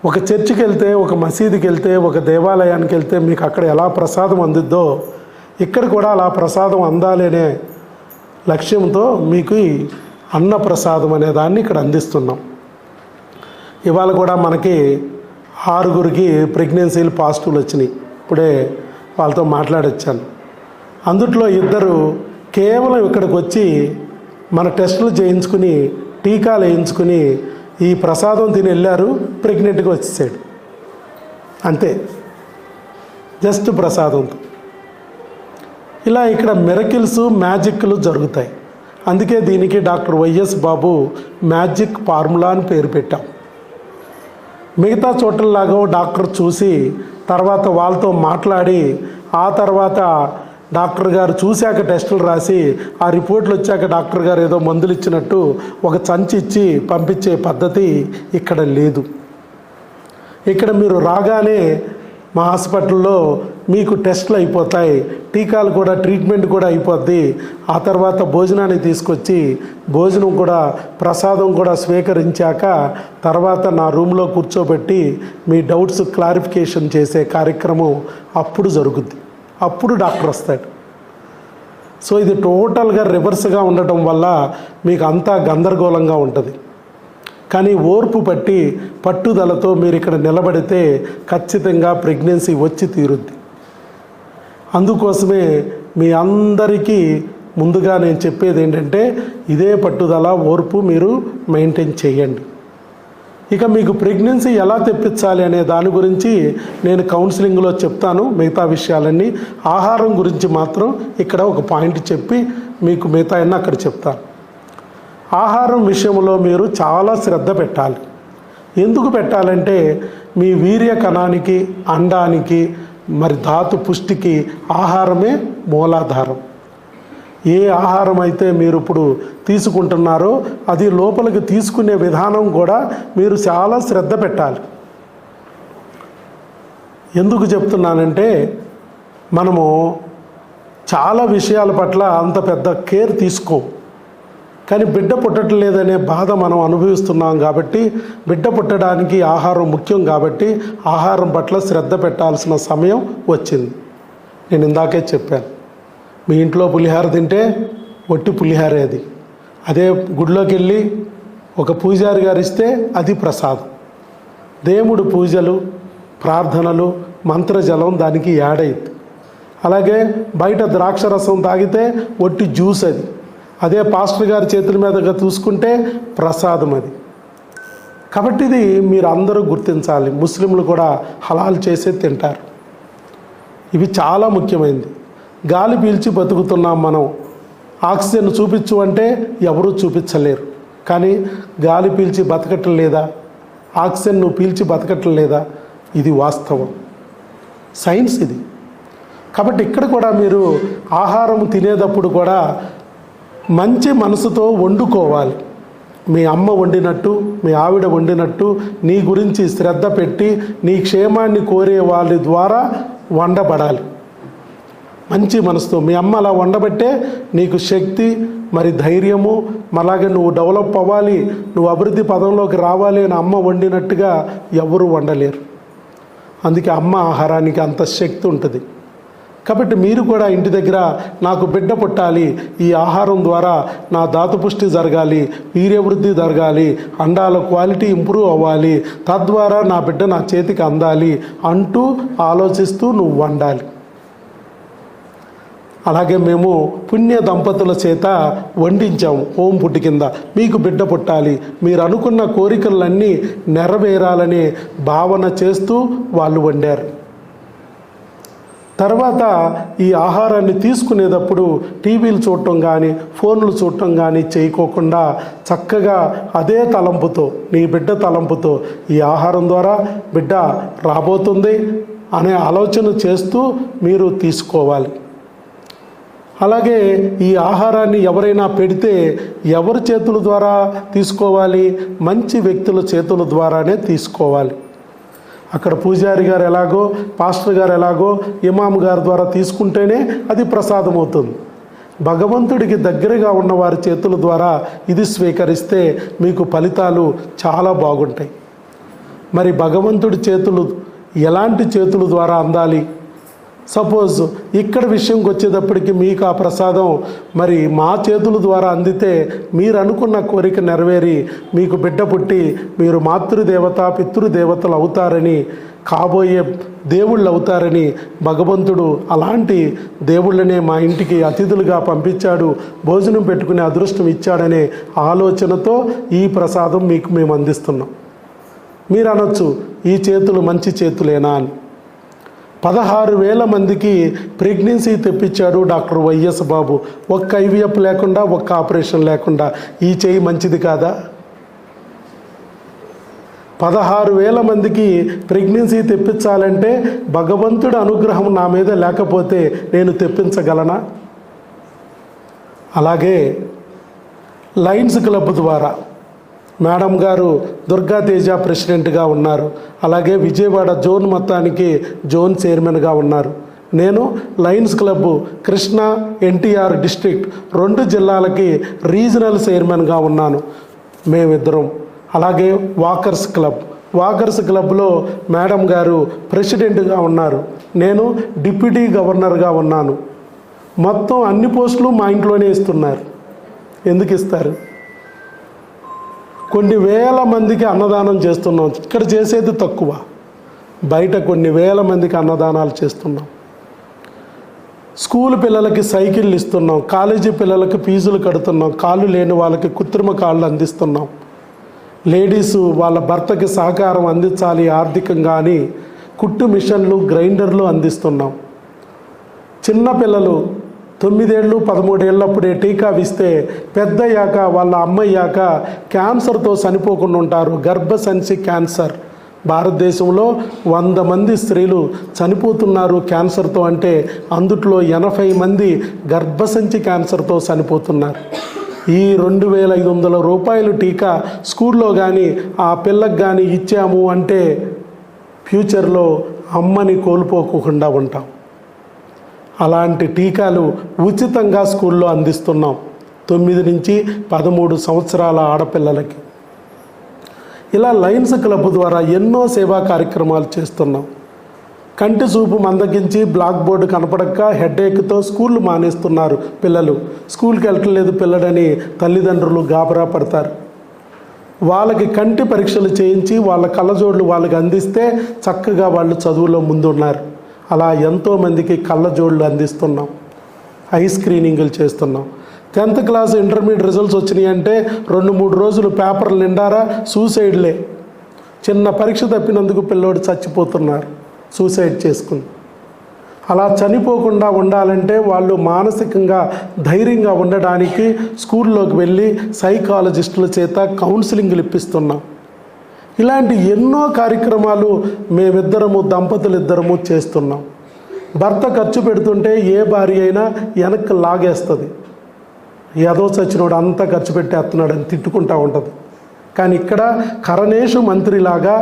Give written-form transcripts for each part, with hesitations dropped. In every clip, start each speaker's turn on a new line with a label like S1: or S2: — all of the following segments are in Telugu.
S1: ఒక చర్చికి వెళ్తే, ఒక మసీదుకి వెళ్తే, ఒక దేవాలయానికి వెళ్తే మీకు అక్కడ ఎలా ప్రసాదం అందిద్దో ఇక్కడ కూడా అలా ప్రసాదం అందాలి అనే లక్ష్యంతో మీకు ఈ అన్న ప్రసాదం అనే దాన్ని ఇక్కడ అందిస్తున్నాం. ఇవాళ కూడా మనకి 6గురికి ప్రెగ్నెన్సీలు పాజిటివ్లు వచ్చినాయి. ఇప్పుడే వాళ్ళతో మాట్లాడొచ్చాను. అందుట్లో 2 కేవలం ఇక్కడికి వచ్చి మన టెస్టులు చేయించుకుని టీకాలు వేయించుకుని ఈ ప్రసాదం తిని వెళ్ళారు, ప్రెగ్నెంట్గా వచ్చేసాడు. అంతే, జస్ట్ ప్రసాదంతో. ఇలా ఇక్కడ మిరకిల్స్, మ్యాజిక్లు జరుగుతాయి. అందుకే దీనికి డాక్టర్ వైఎస్ బాబు మ్యాజిక్ ఫార్ములా అని పేరు పెట్టాం. మిగతా చోట్లలాగా డాక్టర్ చూసి తర్వాత వాళ్ళతో మాట్లాడి ఆ తర్వాత డాక్టర్ గారు చూశాక టెస్టులు రాసి ఆ రిపోర్ట్లు వచ్చాక డాక్టర్ గారు ఏదో మందులు ఇచ్చినట్టు ఒక సంచి ఇచ్చి పంపించే పద్ధతి ఇక్కడ లేదు. ఇక్కడ మీరు రాగానే మా హాస్పిటల్లో మీకు టెస్టులు అయిపోతాయి, టీకాలు కూడా, ట్రీట్మెంట్ కూడా అయిపోద్ది. ఆ తర్వాత భోజనానికి తీసుకొచ్చి భోజనం కూడా, ప్రసాదం కూడా స్వీకరించాక తర్వాత నా రూమ్లో కూర్చోబెట్టి మీ డౌట్స్ క్లారిఫికేషన్ చేసే కార్యక్రమం అప్పుడు జరుగుద్ది. అప్పుడు డాక్టర్ వస్తాడు. సో ఇది టోటల్గా రివర్స్గా ఉండటం వల్ల మీకు అంతా గందరగోళంగా ఉంటుంది. కానీ ఓర్పు పట్టి పట్టుదలతో మీరు ఇక్కడ నిలబడితే ఖచ్చితంగా ప్రెగ్నెన్సీ వచ్చి తీరుద్ది. అందుకోసమే మీ అందరికీ ముందుగా నేను చెప్పేది ఏంటంటే ఇదే పట్టుదల, ఓర్పు మీరు మెయింటైన్ చేయండి. ఇక మీకు ప్రెగ్నెన్సీ ఎలా తెప్పించాలి అనే దాని గురించి నేను కౌన్సిలింగ్లో చెప్తాను. మిగతా విషయాలన్నీ ఆహారం గురించి మాత్రం ఇక్కడ ఒక పాయింట్ చెప్పి మీకు మిగతా అన్నీ అక్కడ చెప్తాను. ఆహారం విషయంలో మీరు చాలా శ్రద్ధ పెట్టాలి. ఎందుకు పెట్టాలంటే మీ వీర్య కణానికి, అండానికి, మరి ధాతు పుష్టికి ఆహారమే మూలాధారం. ఏ ఆహారం అయితే మీరు ఇప్పుడు తీసుకుంటున్నారో అది లోపలికి తీసుకునే విధానం కూడా మీరు చాలా శ్రద్ధ పెట్టాలి. ఎందుకు చెప్తున్నానంటే మనము చాలా విషయాల పట్ల అంత పెద్ద కేర్ తీసుకోం, కానీ బిడ్డ పుట్టట్లేదనే బాధ మనం అనుభవిస్తున్నాం. కాబట్టి బిడ్డ పుట్టడానికి ఆహారం ముఖ్యం. కాబట్టి ఆహారం పట్ల శ్రద్ధ పెట్టాల్సిన సమయం వచ్చింది. నేను ఇందాకే చెప్పాను, మీ ఇంట్లో పులిహార తింటే ఒట్టి పులిహారే అది. అదే గుడిలోకి వెళ్ళి ఒక పూజారి గారు ఇస్తే అది ప్రసాదం. దేవుడు పూజలు, ప్రార్థనలు, మంత్రజలం దానికి యాడ్ అయింది. అలాగే బయట ద్రాక్ష రసం తాగితే ఒట్టి జ్యూస్ అది. అదే పాస్టర్ గారి చేతుల మీదుగా చూసుకుంటే ప్రసాదం అది. కాబట్టి ఇది మీరు అందరూ గుర్తించాలి. ముస్లింలు కూడా హలాల్ చేసే తింటారు. ఇవి చాలా ముఖ్యమైనది. గాలి పీల్చి బతుకుతున్నాం మనం. ఆక్సిజన్ చూపించు అంటే ఎవరూ చూపించలేరు. కానీ గాలి పీల్చి బతకటం లేదా, ఆక్సిజన్ నువ్వు పీల్చి బతకటం లేదా, ఇది వాస్తవం, సైన్స్ ఇది. కాబట్టి ఇక్కడ కూడా మీరు ఆహారం తినేటప్పుడు కూడా మంచి మనసుతో వండుకోవాలి. మీ అమ్మ వండినట్టు, మీ ఆవిడ వండినట్టు నీ గురించి శ్రద్ధ పెట్టి నీ క్షేమాన్ని కోరే వాళ్ళ ద్వారా వండబడాలి. మంచి మనసుతో మీ అమ్మ అలా వండబట్టే నీకు శక్తి, మరి ధైర్యము, అలాగే నువ్వు డెవలప్ అవ్వాలి, నువ్వు అభివృద్ధి పదంలోకి రావాలి అని అమ్మ వండినట్టుగా ఎవరు వండలేరు. అందుకే అమ్మ ఆహారానికి అంత శక్తి ఉంటుంది. కాబట్టి మీరు కూడా ఇంటి దగ్గర నాకు బిడ్డ పుట్టాలి, ఈ ఆహారం ద్వారా నా ధాతుపుష్టి జరగాలి, వీర్యవృద్ధి జరగాలి, అండాల క్వాలిటీ ఇంప్రూవ్ అవ్వాలి, తద్వారా నా బిడ్డ నా చేతికి అందాలి అంటూ ఆలోచిస్తూ నువ్వు వండాలి. అలాగే మేము పుణ్య దంపతుల చేత వండించాము హోమ్ ఫుడ్ కింద. మీకు బిడ్డ పుట్టాలి, మీరు అనుకున్న కోరికలన్నీ నెరవేరాలనే భావన చేస్తూ వాళ్ళు వండారు. తర్వాత ఈ ఆహారాన్ని తీసుకునేటప్పుడు టీవీలు చూడటం కానీ, ఫోన్లు చూడటం కానీ చేయకోకుండా చక్కగా అదే తలంపుతో, నీ బిడ్డ తలంపుతో ఈ ఆహారం ద్వారా బిడ్డ రాబోతుంది అనే ఆలోచన చేస్తూ మీరు తీసుకోవాలి. అలాగే ఈ ఆహారాన్ని ఎవరైనా పెడితే ఎవరి చేతుల ద్వారా తీసుకోవాలి? మంచి వ్యక్తుల చేతుల ద్వారానే తీసుకోవాలి. అక్కడ పూజారి గారు ఎలాగో, పాస్టర్ గారు ఎలాగో, ఇమాం గారి ద్వారా తీసుకుంటేనే అది ప్రసాదం అవుతుంది. భగవంతుడికి దగ్గరగా ఉన్న వారి చేతుల ద్వారా ఇది స్వీకరిస్తే మీకు ఫలితాలు చాలా బాగుంటాయి. మరి భగవంతుడి చేతులు ఎలాంటి చేతుల ద్వారా అందాలి? సపోజ్ ఇక్కడ విషయంకి వచ్చేటప్పటికి మీకు ఆ ప్రసాదం మరి మా చేతుల ద్వారా అందితే మీరు అనుకున్న కోరిక నెరవేరి మీకు బిడ్డ పుట్టి మీరు మాతృదేవత పితృదేవతలు అవుతారని, కాబోయే దేవుళ్ళు అవుతారని భగవంతుడు అలాంటి దేవుళ్ళనే మా ఇంటికి అతిథులుగా పంపించాడు, భోజనం పెట్టుకునే అదృష్టం ఇచ్చాడనే ఆలోచనతో ఈ ప్రసాదం మీకు మేము అందిస్తున్నాం. మీరు అనొచ్చు, ఈ చేతులు మంచి చేతులేనా అని. 16,000 మందికి ప్రెగ్నెన్సీ తెప్పించాడు డాక్టర్ వైఎస్ బాబు. ఒక్క ఐవీఎఫ్ లేకుండా, ఒక్క ఆపరేషన్ లేకుండా. ఈ చేయి మంచిది కాదా? 16,000 మందికి ప్రెగ్నెన్సీ తెప్పించాలంటే భగవంతుడి అనుగ్రహం నా మీద లేకపోతే నేను తెప్పించగలనా? అలాగే లయన్స్ క్లబ్ ద్వారా మేడం గారు దుర్గా తేజ ప్రెసిడెంట్గా ఉన్నారు. అలాగే విజయవాడ జోన్ మొత్తానికి జోన్ చైర్మన్గా ఉన్నారు. నేను lions club Krishna NTR district 2 జిల్లాలకి రీజనల్ చైర్మన్గా ఉన్నాను మేమిద్దరం. అలాగే వాకర్స్ క్లబ్లో మేడం గారు ప్రెసిడెంట్గా ఉన్నారు. నేను డిప్యూటీ గవర్నర్గా ఉన్నాను. మొత్తం అన్ని పోస్టులు మా ఇంట్లోనే ఇస్తున్నారు. ఎందుకు ఇస్తారు? కొన్ని వేల మందికి అన్నదానం చేస్తున్నాం. ఇక్కడ చేసేది తక్కువ, బయట కొన్ని వేల మందికి అన్నదానాలు చేస్తున్నాం. స్కూల్ పిల్లలకి సైకిళ్ళు ఇస్తున్నాం, కాలేజీ పిల్లలకి ఫీజులు కడుతున్నాం, కాళ్ళు లేని వాళ్ళకి కృత్రిమ కాళ్ళు అందిస్తున్నాం. లేడీసు వాళ్ళ భర్తకి సహకారం అందించాలి ఆర్థికంగా అని కుట్టు మిషన్లు, గ్రైండర్లు అందిస్తున్నాం. చిన్నపిల్లలు 9 ఏళ్ళు 13 ఏళ్ళప్పుడే టీకా ఇస్తే పెద్దయ్యాక వాళ్ళ అమ్మయ్యాక క్యాన్సర్తో చనిపోకుండా ఉంటారు. గర్భసంచి క్యాన్సర్ భారతదేశంలో 100 మంది స్త్రీలు చనిపోతున్నారు క్యాన్సర్తో. అంటే అందుట్లో 80 మంది గర్భసంచి క్యాన్సర్తో చనిపోతున్నారు. ఈ 2,500 రూపాయలు టీకా స్కూల్లో కానీ ఆ పిల్లకి కానీ ఇచ్చాము అంటే ఫ్యూచర్లో అమ్మని కోల్పోకుండా ఉంటాం. అలాంటి టీకాలు ఉచితంగా స్కూల్లో అందిస్తున్నాం 9 నుంచి 13 సంవత్సరాల ఆడపిల్లలకి. ఇలా లయన్స్ క్లబ్ ద్వారా ఎన్నో సేవా కార్యక్రమాలు చేస్తున్నాం. కంటి చూపు మందగించి బ్లాక్ బోర్డు కనపడక హెడేక్తో స్కూళ్ళు మానేస్తున్నారు పిల్లలు. స్కూల్కి వెళ్ళట్లేదు పిల్లడని తల్లిదండ్రులు గాబరా పడతారు. వాళ్ళకి కంటి పరీక్షలు చేయించి వాళ్ళ కళ్ళజోళ్ళు వాళ్ళకి అందిస్తే చక్కగా వాళ్ళు చదువులో ముందున్నారు. అలా ఎంతోమందికి కళ్ళజోళ్ళు అందిస్తున్నాం, ఐ స్క్రీనింగులు చేస్తున్నాం. 10th క్లాస్ ఇంటర్మీడియట్ రిజల్ట్స్ వచ్చినాయి అంటే 2-3 రోజులు పేపర్లు నిండారా సూసైడ్లే. చిన్న పరీక్ష తప్పినందుకు పిల్లోడు చచ్చిపోతున్నారు సూసైడ్ చేసుకుని. అలా చనిపోకుండా ఉండాలంటే వాళ్ళు మానసికంగా ధైర్యంగా ఉండడానికి స్కూల్లోకి వెళ్ళి సైకాలజిస్టుల చేత కౌన్సిలింగ్లు ఇప్పిస్తున్నాం. ఇలాంటి ఎన్నో కార్యక్రమాలు మేమిద్దరము దంపతులిద్దరము చేస్తున్నాం. భర్త ఖర్చు పెడుతుంటే ఏ భార్య అయినా వెనక్కి లాగేస్తుంది. ఏదో చచ్చినోడు అంతా ఖర్చు పెట్టేస్తున్నాడని తిట్టుకుంటూ ఉంటుంది. కానీ ఇక్కడ కరణేషు మంత్రిలాగా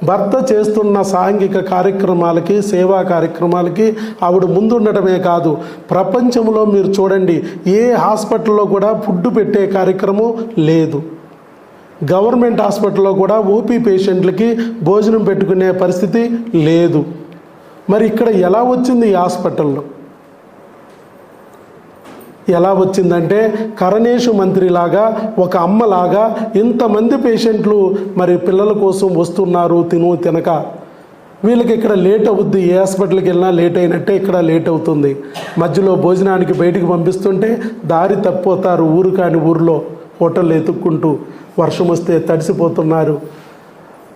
S1: భర్త చేస్తున్న సాంఘిక కార్యక్రమాలకి, సేవా కార్యక్రమాలకి ఆవిడ ముందుండటమే కాదు, ప్రపంచంలో మీరు చూడండి ఏ హాస్పిటల్లో కూడా ఫుడ్ పెట్టే కార్యక్రమం లేదు. గవర్నమెంట్ హాస్పిటల్లో కూడా ఓపీ పేషెంట్లకి భోజనం పెట్టుకునే పరిస్థితి లేదు. మరి ఇక్కడ ఎలా వచ్చింది? ఈ హాస్పిటల్లో ఎలా వచ్చిందంటే కరణేషు మంత్రిలాగా ఒక అమ్మలాగా ఇంతమంది పేషెంట్లు మరి పిల్లల కోసం వస్తున్నారు తినక. వీళ్ళకి ఇక్కడ లేట్ అవుద్ది. ఏ హాస్పిటల్కి వెళ్ళినా లేట్ అయినట్టే ఇక్కడ లేట్ అవుతుంది. మధ్యలో భోజనానికి బయటికి పంపిస్తుంటే దారి తప్పిపోతారు. ఊరు కాని ఊరిలో హోటల్ ఎత్తుక్కుంటూ వర్షం వస్తే తడిసిపోతున్నారు.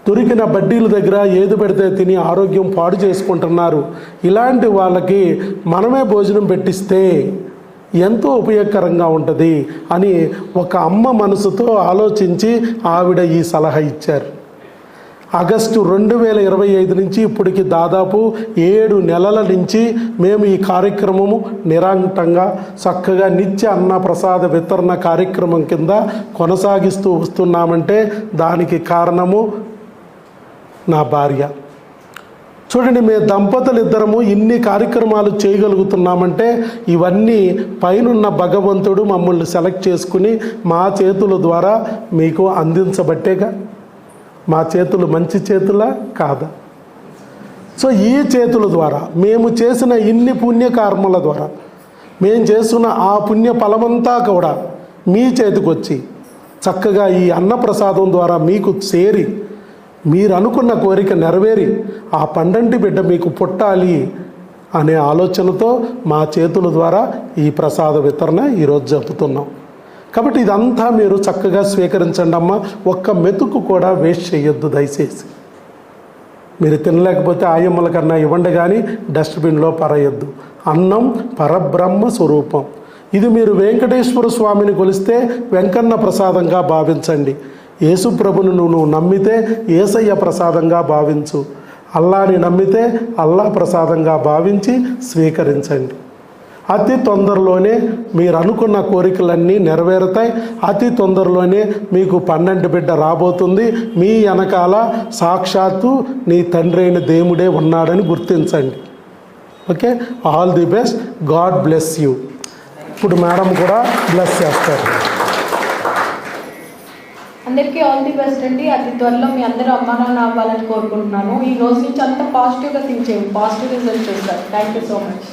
S1: దొరికిన బడ్డీల దగ్గర ఏది పెడితే తిని ఆరోగ్యం పాడు చేసుకుంటున్నారు. ఇలాంటి వాళ్ళకి మనమే భోజనం పెట్టిస్తే ఎంతో ఉపయోగకరంగా ఉంటుంది అని ఒక అమ్మ మనసుతో ఆలోచించి ఆవిడ ఈ సలహా ఇచ్చారు. ఆగస్టు 2025 నుంచి ఇప్పటికి దాదాపు 7 నెలల నుంచి మేము ఈ కార్యక్రమము నిరంతరంగా చక్కగా నిత్య అన్న ప్రసాద వితరణ కార్యక్రమం కింద కొనసాగిస్తూ వస్తున్నామంటే దానికి కారణము నా భార్య. చూడండి, మేము దంపతులు ఇద్దరము ఇన్ని కార్యక్రమాలు చేయగలుగుతున్నామంటే ఇవన్నీ పైనున్న భగవంతుడు మమ్మల్ని సెలెక్ట్ చేసుకుని మా చేతుల ద్వారా మీకు అందించబట్టేగా. మా చేతులు మంచి చేతులా కాదా? సో ఈ చేతుల ద్వారా మేము చేసిన ఇన్ని పుణ్యకర్మల ద్వారా మేము చేస్తున్న ఆ పుణ్య ఫలమంతా కూడా మీ చేతికి వచ్చి చక్కగా ఈ అన్నప్రసాదం ద్వారా మీకు చేరి మీరు అనుకున్న కోరిక నెరవేరి ఆ పండంటి బిడ్డ మీకు పుట్టాలి అనే ఆలోచనతో మా చేతుల ద్వారా ఈ ప్రసాద వితరణ ఈరోజు జరుపుతున్నాం. కాబట్టి ఇదంతా మీరు చక్కగా స్వీకరించండి అమ్మ. ఒక్క మెతుకు కూడా వేస్ట్ చేయొద్దు దయచేసి. మీరు తినలేకపోతే ఆయమ్మల కన్నా ఇవ్వండి, కానీ డస్ట్బిన్లో పరేయొద్దు. అన్నం పరబ్రహ్మ స్వరూపం. ఇది మీరు వెంకటేశ్వర స్వామిని కొలిస్తే వెంకన్న ప్రసాదంగా భావించండి. యేసు ప్రభును నువ్వు నమ్మితే యేసయ్య ప్రసాదంగా భావించు. అల్లాని నమ్మితే అల్లా ప్రసాదంగా భావించి స్వీకరించండి. అతి తొందరలోనే మీరు అనుకున్న కోరికలన్నీ నెరవేరుతాయి. అతి తొందరలోనే మీకు పండంటి బిడ్డ రాబోతుంది. మీ వెనకాల సాక్షాత్తు నీ తండ్రి అయిన దేవుడే ఉన్నాడని గుర్తించండి. Okay, all the best. God bless you. ఇప్పుడు మేడం కూడా బ్లెస్ చేస్తారు.
S2: అందరికీ ఆల్ ది బెస్ట్ అండి. అతి త్వరలో మీ అందరూ అమ్మా నాన్న అవ్వాలని కోరుకుంటున్నాను. ఈ రోజు నుంచి అంతా పాజిటివ్గా థింక్ చేయండి, పాజిటివ్ రిజల్ట్ చూస్తారు. Thank you so much.